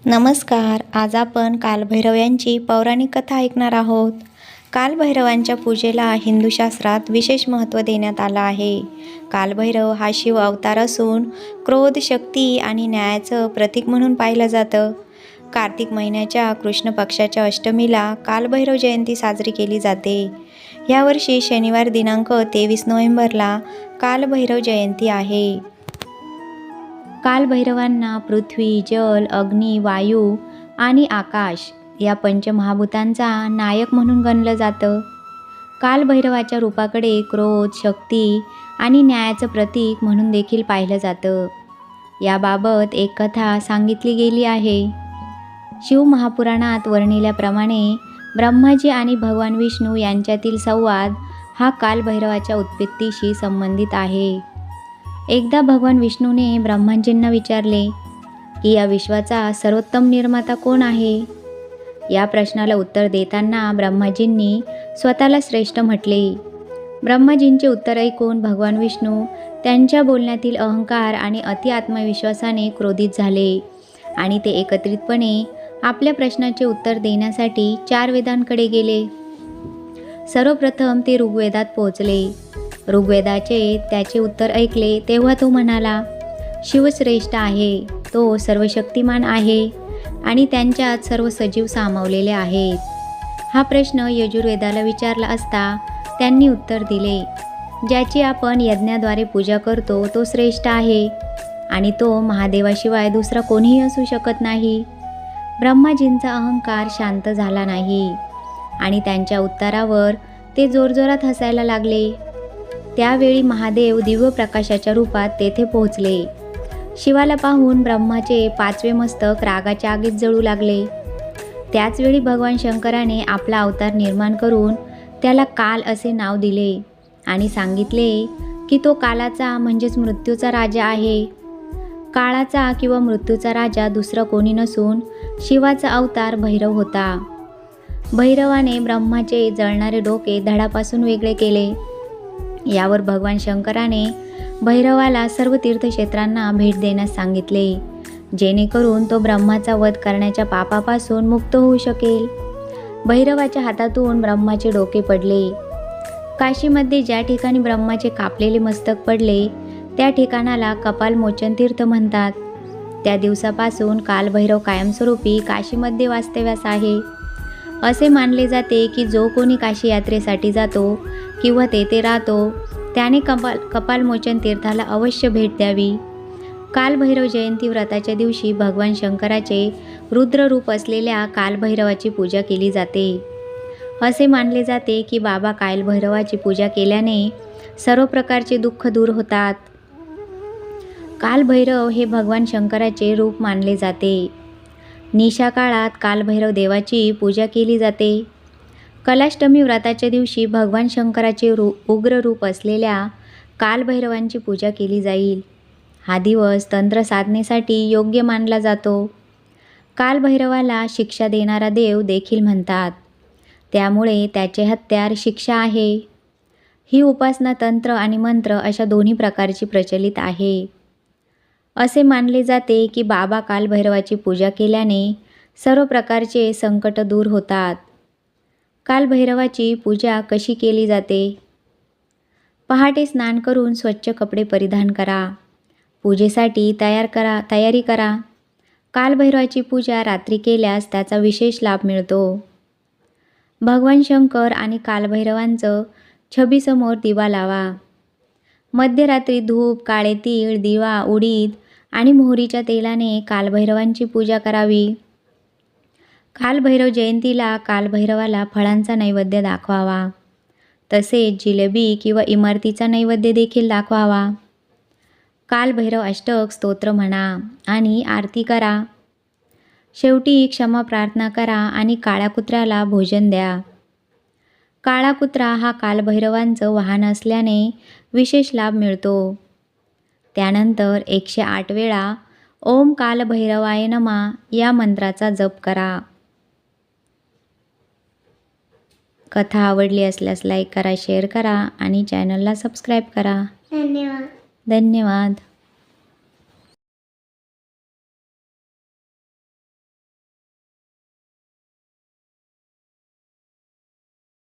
नमस्कार. आज आपण कालभैरव यांची पौराणिक कथा ऐकणार आहोत. कालभैरवांच्या पूजेला हिंदू शास्त्रात विशेष महत्त्व देण्यात आलं आहे. कालभैरव हा शिव अवतार असून क्रोध, शक्ती आणि न्यायाचं प्रतीक म्हणून पाहिलं जातं. कार्तिक महिन्याच्या कृष्ण पक्षाच्या अष्टमीला कालभैरव जयंती साजरी केली जाते. यावर्षी शनिवार दिनांक 23 नोव्हेंबरला कालभैरव जयंती आहे. कालभैरवांना पृथ्वी, जल, अग्नी, वायू आणि आकाश या पंचमहाभूतांचा नायक म्हणून गणलं जातं. कालभैरवाच्या रूपाकडे क्रोध, शक्ती आणि न्यायाचं प्रतीक म्हणून देखील पाहिलं जातं. याबाबत एक कथा सांगितली गेली आहे. शिवमहापुराणात वर्णिल्याप्रमाणे ब्रह्माजी आणि भगवान विष्णू यांच्यातील संवाद हा कालभैरवाच्या उत्पत्तीशी संबंधित आहे. एकदा भगवान विष्णूने ब्रह्माजींना विचारले की या विश्वाचा सर्वोत्तम निर्माता कोण आहे. या प्रश्नाला उत्तर देताना ब्रह्माजींनी स्वतःला श्रेष्ठ म्हटले. ब्रह्माजींचे उत्तर ऐकून भगवान विष्णू त्यांच्या बोलण्यातील अहंकार आणि अति आत्मविश्वासाने क्रोधित झाले आणि ते एकत्रितपणे आपल्या प्रश्नाचे उत्तर देण्यासाठी 4 वेदांकडे गेले. सर्वप्रथम ते ऋग्वेदात पोहोचले. ऋग्वेदाचे त्याचे उत्तर ऐकले तेव्हा तो म्हणाला, शिव श्रेष्ठ आहे, तो सर्वशक्तिमान आहे आणि त्यांच्यात सर्व सजीव सामावलेले आहेत. हा प्रश्न यजुर्वेदाला विचारला असता त्यांनी उत्तर दिले, ज्याची आपण यज्ञाद्वारे पूजा करतो तो श्रेष्ठ आहे आणि तो महादेवाशिवाय दुसरा कोणीही असू शकत नाही. ब्रह्माजींचा अहंकार शांत झाला नाही आणि त्यांच्या उत्तरावर ते जोरजोरात हसायला लागले. त्यावेळी महादेव दिव्य प्रकाशाच्या रूपात तेथे पोहोचले. शिवाला पाहून ब्रह्माचे 5वे मस्तक रागाच्या आगीत जळू लागले. त्याचवेळी भगवान शंकराने आपला अवतार निर्माण करून त्याला काल असे नाव दिले आणि सांगितले की तो कालाचा म्हणजेच मृत्यूचा राजा आहे. काळाचा किंवा मृत्यूचा राजा दुसरा कोणी नसून शिवाचा अवतार भैरव होता. भैरवाने ब्रह्माचे जळणारे डोके धडापासून वेगळे केले. यावर भगवान शंकराने भैरवाला सर्व तीर्थक्षेत्रांना भेट देण्यास सांगितले, जेणेकरून तो ब्रह्माचा वध करण्याच्या पापापासून मुक्त होऊ शकेल. भैरवाच्या हातातून ब्रह्माचे डोके पडले. काशीमध्ये ज्या ठिकाणी ब्रह्माचे कापलेले मस्तक पडले त्या ठिकाणाला कपालमोचन तीर्थ म्हणतात. त्या दिवसापासून कालभैरव कायमस्वरूपी काशीमध्ये वास्तव्यास आहे. असे मानले जाते की जो कोणी काशी यात्रेसाठी जातो किंवा तेथे राहतो त्याने कपालमोचन तीर्थाला अवश्य भेट द्यावी. कालभैरव जयंती व्रताच्या दिवशी भगवान शंकराचे रुद्र रूप असलेल्या कालभैरवाची पूजा केली जाते. असे मानले जाते की बाबा कालभैरवाची पूजा केल्याने सर्व प्रकारचे दुःख दूर होतात. कालभैरव हे भगवान शंकराचे रूप मानले जाते. निशा काळात कालभैरव देवाची पूजा केली जाते. कलाष्टमी व्रताच्या दिवशी भगवान शंकराचे उग्र रूप असलेल्या कालभैरवांची पूजा केली जाईल. हा दिवस तंत्र साधनेसाठी योग्य मानला जातो. कालभैरवाला शिक्षा देणारा देव देखील म्हणतात, त्यामुळे त्याचे हत्यार शिक्षा आहे. ही उपासना तंत्र आणि मंत्र अशा दोन्ही प्रकारची प्रचलित आहे. असे मानले जाते की बाबा कालभैरवाची पूजा केल्याने सर्व प्रकारचे संकट दूर होतात. कालभैरवाची पूजा कशी केली जाते? पहाटे स्नान करून स्वच्छ कपडे परिधान करा. पूजेसाठी तयारी करा. कालभैरवाची पूजा रात्री केल्यास त्याचा विशेष लाभ मिळतो. भगवान शंकर आणि कालभैरवांचं छबीसमोर दिवा लावा. मध्यरात्री धूप, काळे तीळ, दिवा, उडीद आणि मोहरीच्या तेलाने कालभैरवांची पूजा करावी. कालभैरव जयंतीला कालभैरवाला फळांचा नैवेद्य दाखवावा. तसेच जिलेबी किंवा इमरतीचा नैवेद्य देखील दाखवावा. कालभैरव अष्टक स्तोत्र म्हणा आणि आरती करा. शेवटी क्षमा प्रार्थना करा आणि काळ्या कुत्र्याला भोजन द्या. काळा कुत्रा हा कालभैरवांचं वाहन असल्याने विशेष लाभ मिळतो. त्यानंतर 108 वेळा ओम कालभैरवाय नमः या मंत्राचा जप करा. कथा आवडली असल्यास लाईक करा, शेअर करा आणि चॅनलला सबस्क्राईब करा. धन्यवाद.